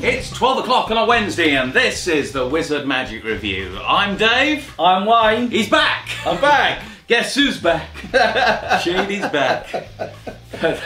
It's 12 o'clock on a Wednesday and this is the Wizard Magic Review. I'm Dave. I'm Wayne. He's back. I'm back. Guess who's back? Shady's back.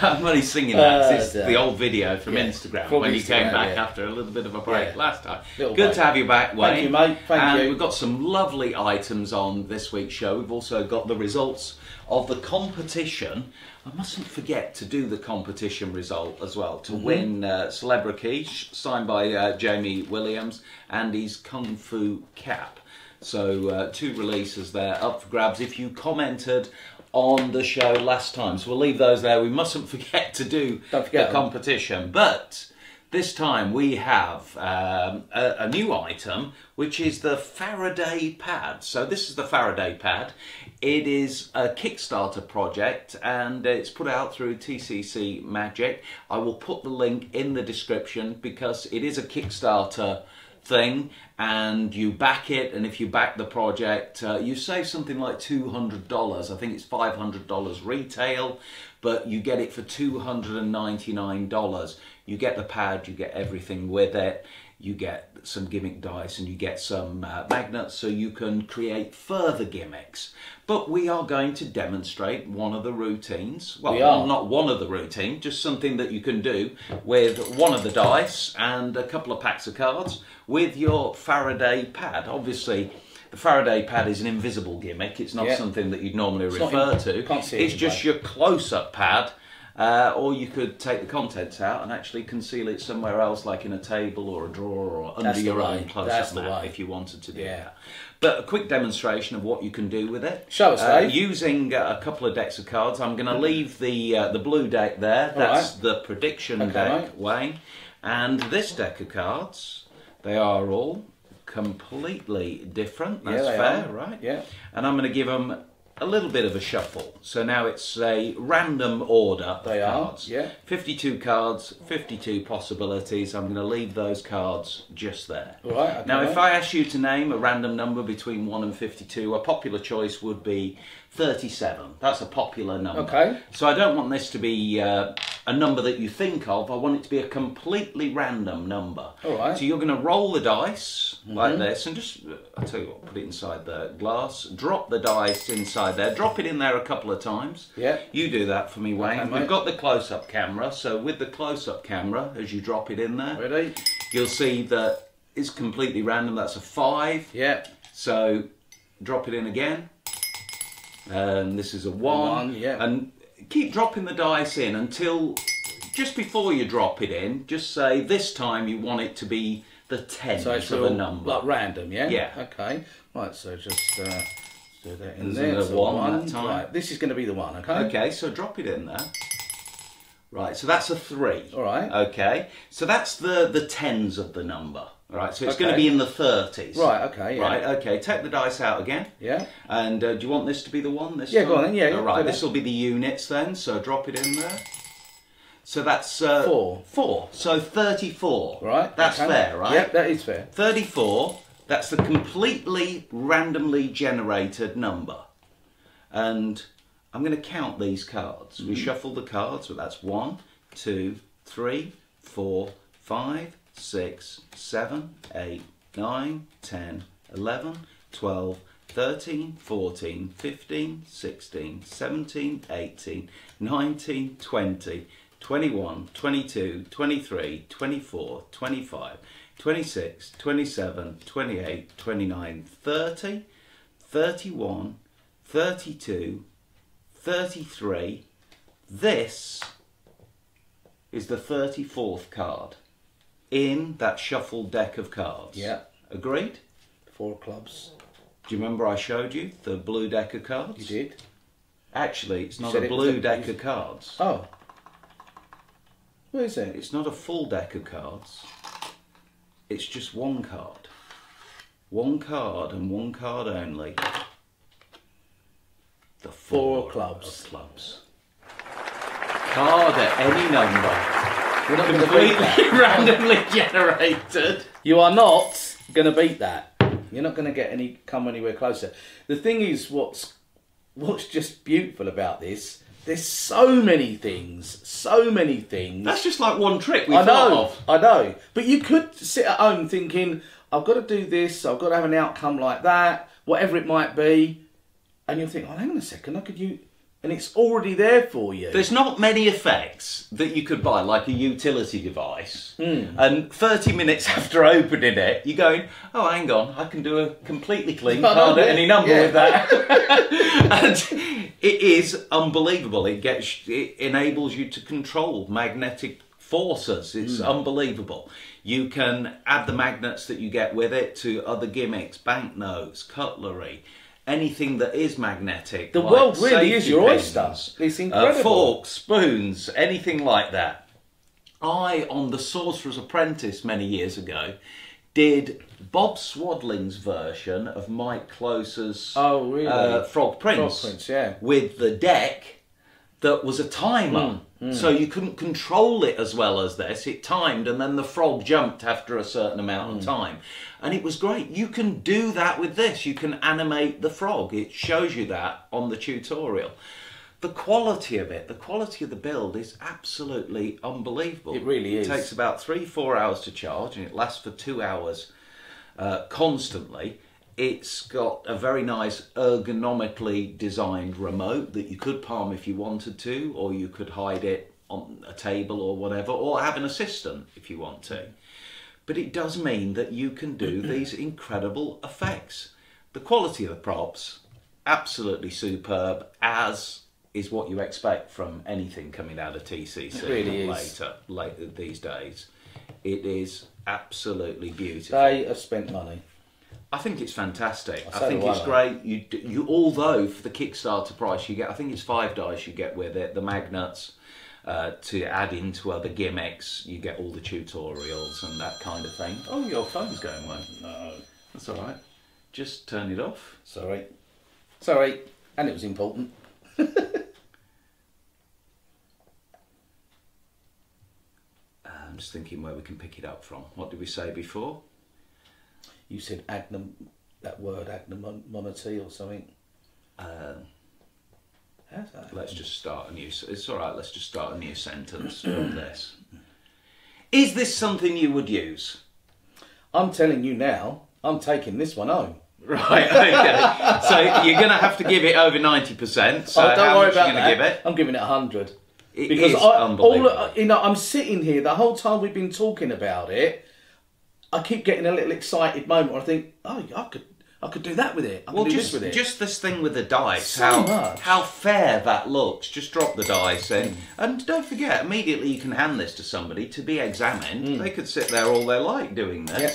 I'm only singing that 'cause it's the old video from Instagram when you came back after a little bit of a break last time. Good to have you back, Wayne. Thank you, mate. Thank you. We've got some lovely items on this week's show. We've also got the results of the competition. I mustn't forget to do the competition result as well, to win Celebrity, signed by Jamie Williams, and his Kung Fu cap. So 2 releases there up for grabs if you commented on the show last time. So we'll leave those there. We mustn't forget to do the competition. But this time we have a new item, which is the Faraday Pad. So this is the Faraday Pad. It is a Kickstarter project and it's put out through TCC Magic. I will put the link in the description because it is a Kickstarter thing and you back it, and if you back the project you save something like $200. I think it's $500 retail, but you get it for $299. You get the pad, you get everything with it, you get some gimmick dice and you get some magnets so you can create further gimmicks. But we are going to demonstrate one of the routines. Well, not one of the routines, just something that you can do with one of the dice and a couple of packs of cards with your Faraday Pad. Obviously, the Faraday Pad is an invisible gimmick. It's not something that you'd normally refer to. It's just your close-up pad. Or you could take the contents out and actually conceal it somewhere else, like in a table or a drawer or under your own close-up map if you wanted to do that. But a quick demonstration of what you can do with it. Show us, Dave. Using a couple of decks of cards. I'm going to leave the blue deck there. That's the prediction deck, Wayne. And this deck of cards, they are all completely different. That's fair, right? Yeah. And I'm going to give them a little bit of a shuffle. So now it's a random order of cards. 52 cards, 52 possibilities. I'm going to leave those cards just there. Now if I ask you to name a random number between 1 and 52, a popular choice would be 37. That's a popular number. So I don't want this to be a number that you think of. I want it to be a completely random number. So you're going to roll the dice like this and just, I'll tell you what, put it inside the glass, drop the dice inside there, drop it in there a couple of times. You do that for me, Wayne. We've got the close-up camera, so with the close-up camera, as you drop it in there, you'll see that it's completely random. That's a 5. So drop it in again. And this is a 1. And keep dropping the dice in until just before you drop it in, just say this time you want it to be the 10th of a number. Like random, Okay. Right, so just do that in there. There's a 1 that time. Right, this is going to be the 1, Okay, so drop it in there. Right, so that's a 3. Okay, so that's the tens of the number. Right, so it's going to be in the 30s. Okay, take the dice out again. And do you want this to be the 1 this time? Go on then, Alright, this will be the units then, so drop it in there. So that's 4. So 34. That's fair, right? That is fair. 34, that's the completely randomly generated number. And I'm going to count these cards. We shuffle the cards, but that's 1, 2, 3, 4, 5, 6, 7, 8, 9, 10, 11, 12, 13, 14, 15, 16, 17, 18, 19, 20, 21, 22, 23, 24, 25, 26, 27, 28, 29, 30, 31, 32, 33. This is the 34th card in that shuffled deck of cards. Agreed? 4 clubs. Do you remember I showed you the blue deck of cards? You did. Actually, it's not a blue deck of cards. Oh. What is it? It's not a full deck of cards. It's just 1 card. 1 card and 1 card only. The 4 clubs. Card at any number. You're not completely randomly generated. You are not going to beat that. You're not going to come anywhere closer. The thing is, what's just beautiful about this there's so many things. That's just like one trick we thought of. I know. But you could sit at home thinking, I've got to do this, I've got to have an outcome like that, whatever it might be. And you'll think, oh, hang on a second, I could use... And it's already there for you. There's not many effects that you could buy, like a utility device. And 30 minutes after opening it, you're going, oh, hang on, I can do a completely clean card at any number with that. And it is unbelievable. It enables you to control magnetic forces. It's unbelievable. You can add the magnets that you get with it to other gimmicks, banknotes, cutlery. Anything that is magnetic. The world really is your oyster. It's incredible. Forks, spoons, anything like that. I, on The Sorcerer's Apprentice many years ago, did Bob Swadling's version of Mike Close's Frog Prince, with the deck that was a timer. So you couldn't control it as well as this. It timed and then the frog jumped after a certain amount of time. And it was great. You can do that with this. You can animate the frog. It shows you that on the tutorial. The quality of it, the quality of the build is absolutely unbelievable. It really is. It takes about 3-4 hours to charge and it lasts for 2 hours constantly. It's got a very nice ergonomically designed remote that you could palm if you wanted to, or you could hide it on a table or whatever, or have an assistant if you want to. But it does mean that you can do these incredible effects. The quality of the props, absolutely superb, as is what you expect from anything coming out of TCC. It really is. Later these days. It is absolutely beautiful. They have spent money. I think it's fantastic. I think it's great. You although for the Kickstarter price you get, I think it's 5 dice you get with it, the magnets to add into other gimmicks. You get all the tutorials and that kind of thing. Oh, your phone's going well. No, that's all right. Just turn it off. Sorry, and it was important. I'm just thinking where we can pick it up from. What did we say before? You said that word agnomonity or something. Let's just start a new. It's all right. Let's just start a new sentence from this. Is this something you would use? I'm telling you now. I'm taking this one home. Right. Okay. So you're going to have to give it over 90%. So don't worry about that. Going to give it? I'm giving it 100. Because it's unbelievable. I'm sitting here the whole time we've been talking about it. I keep getting a little excited moment where I think, oh, I could do that with it. I could do this with it. Just this thing with the dice, so how fair that looks. Just drop the dice in. And don't forget, immediately you can hand this to somebody to be examined. They could sit there all they like doing this. Yep.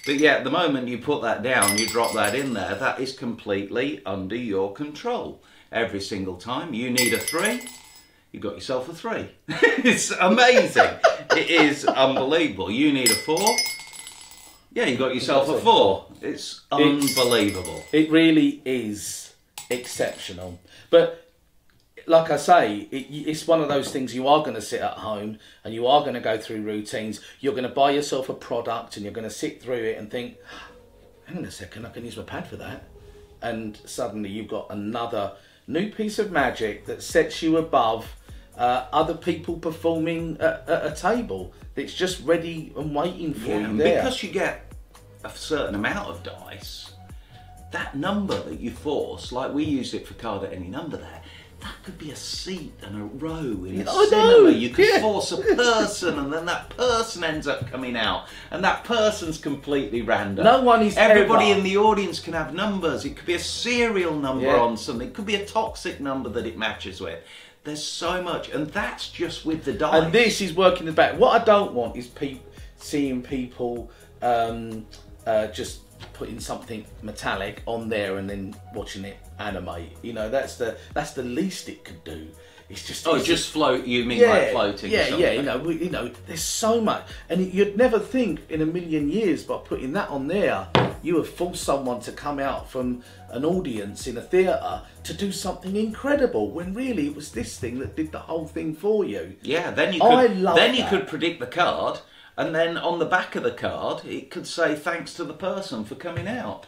But yeah, the moment you put that down, you drop that in there, that is completely under your control. Every single time. You need a 3. You got yourself a 3. It's amazing. It is unbelievable. You need a 4. Yeah, you got yourself a 4. It's unbelievable. It really is exceptional. But like I say, it's one of those things you are going to sit at home and you are going to go through routines. You're going to buy yourself a product and you're going to sit through it and think, hang on a second, I can use my pad for that. And suddenly you've got another new piece of magic that sets you above other people performing at a table that's just ready and waiting for you there. Because you get a certain amount of dice, that number that you force, like we used it for card at any number there, that could be a seat and a row in a cinema. You could force a person and then that person ends up coming out and that person's completely random. No one is Everybody in the audience can have numbers. It could be a serial number on something. It could be a toxic number that it matches with. There's so much, and that's just with the dice. And this is working the back. What I don't want is seeing people just putting something metallic on there and then watching it animate. You know, that's the least it could do. It's just just float. You mean like floating? Yeah. You know, there's so much, and you'd never think in a million years by putting that on there, you have forced someone to come out from an audience in a theatre to do something incredible when really it was this thing that did the whole thing for you. Yeah. Then you could predict the card, and then on the back of the card it could say thanks to the person for coming out.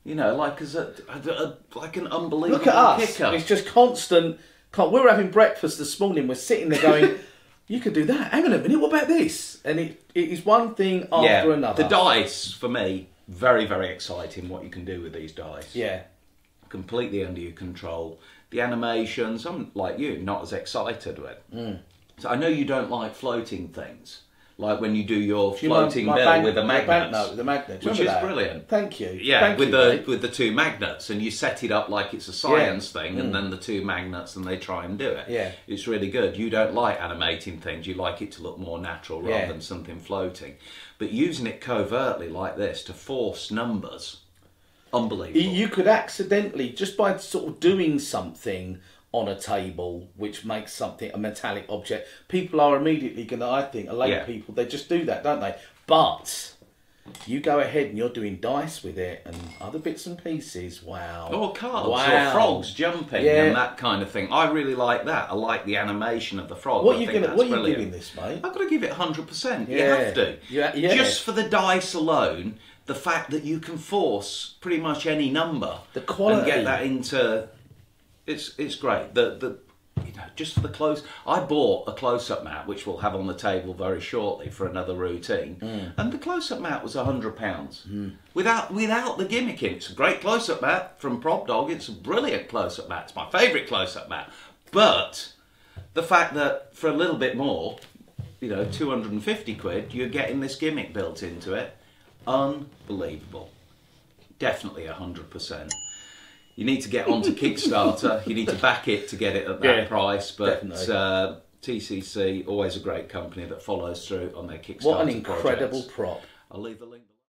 You know, like as like an unbelievable Look at us. kicker. It's just constant Carl, we were having breakfast this morning. We're sitting there going, you could do that. Hang on a minute, what about this? And it is one thing after another. The dice, for me, very, very exciting what you can do with these dice. Yeah. Completely under your control. The animations, I'm like you, not as excited with. So I know you don't like floating things. Like when you do your floating bill with the magnets. Which is brilliant. Thank you. Yeah, with the two magnets, and you set it up like it's a science thing, and then the two magnets, and they try and do it. Yeah. It's really good. You don't like animating things, you like it to look more natural rather than something floating. But using it covertly like this to force numbers, unbelievable. You could accidentally, just by sort of doing something on a table which makes something a metallic object, people are immediately going to, I think, people, they just do that, don't they? But you go ahead and you're doing dice with it and other bits and pieces, wow. Or cards, or frogs jumping and that kind of thing. I really like that. I like the animation of the frog. What are you giving this, mate? I've got to give it 100%. You have to. Yeah. Just for the dice alone, the fact that you can force pretty much any number the quality. And get that into... It's great. Just for the close, I bought a close-up mat which we'll have on the table very shortly for another routine, and the close-up mat was £100 without the gimmicking. It's a great close-up mat from Prop Dog. It's a brilliant close-up mat. It's my favourite close-up mat. But the fact that for a little bit more, 250 quid, you're getting this gimmick built into it, unbelievable. Definitely 100%. You need to get onto Kickstarter. You need to back it to get it at that price. But TCC, always a great company that follows through on their Kickstarter What an incredible projects. prop. I'll leave the link below.